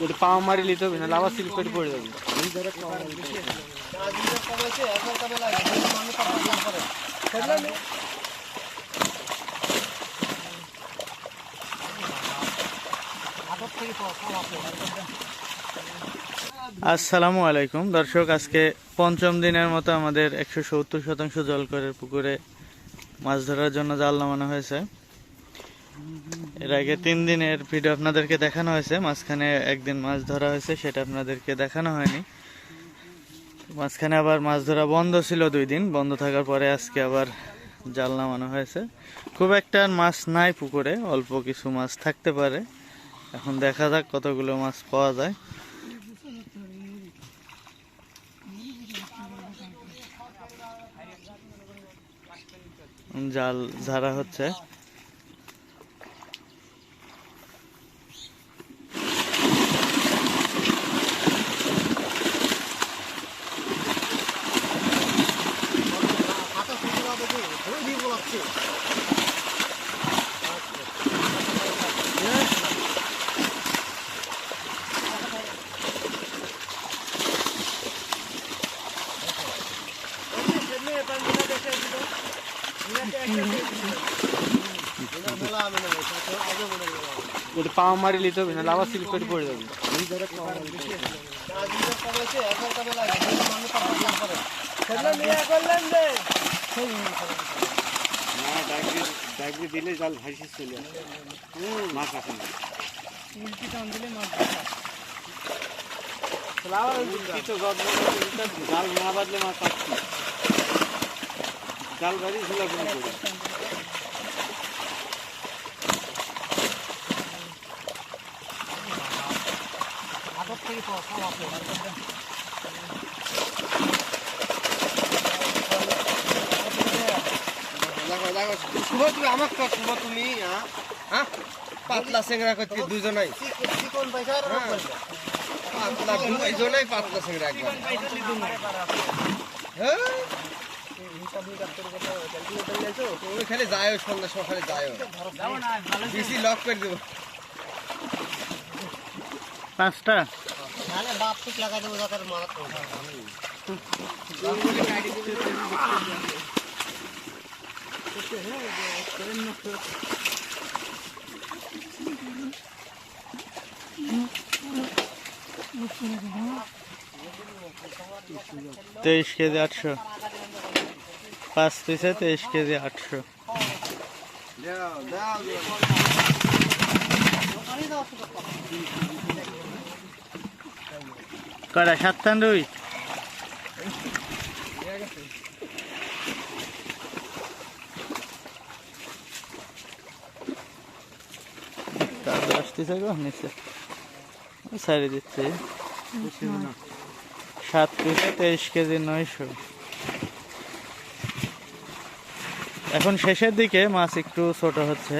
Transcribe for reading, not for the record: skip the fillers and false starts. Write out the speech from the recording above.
এটা পাও মারি লিতে হবে না, লাভা স্লিপ করে পড়ে যাবে। আসসালামু আলাইকুম দর্শক, আজকে পঞ্চম দিনের মতো আমাদের 170% জলকরের পুকুরে মাছ ধরার জন্য জাল নামানো হয়েছে। এর আগে 3 দিনের ভিডিও আপনাদেরকে দেখানো হয়েছে, মাঝখানে একদিন মাছ ধরা হয়েছে, সেটা আপনাদেরকে দেখানো হয়নি। মাঝখানে আবার মাছ ধরা বন্ধ ছিল, 2 দিন বন্ধ থাকার পরে আজকে আবার জাল নামানো হয়েছে। খুব একটা মাছ নাই পুকুরে, অল্প কিছু মাছ থাকতে পারে। এখন দেখা যাক কতগুলো মাছ পাওয়া যায়। জাল ঝাড়া হচ্ছে। এটা পাও মারি লিতে হবে না, লাভা স্লিপ করে পড়ে যাবে। দিলে জাল ভাসি চলে আসে, মাছ আসে না। উল্টি টান দিলে মাছ জাল না বাঁধলে মাছ আসছে, জাল বাঁধি ঝুলা করে পড়ে। তুমি পাতলা চেংরা করতে দুজনাই দুজনাই পাতলা চেংরা একবার খালি যায় সন্ধ্যা সকালে যায় বেশি লক করে দেবো। 5টা বাপ ঠিক লাগা দেবো যাতে মারা 23 কেজি 800, 5 পিসে 23 কেজি 800। কটা 7 আসতেছে গো নিচে, সারি দিচ্ছে। 7 পিসে 23 কেজি 900। এখন শেষের দিকে মাছ একটু ছোট হচ্ছে।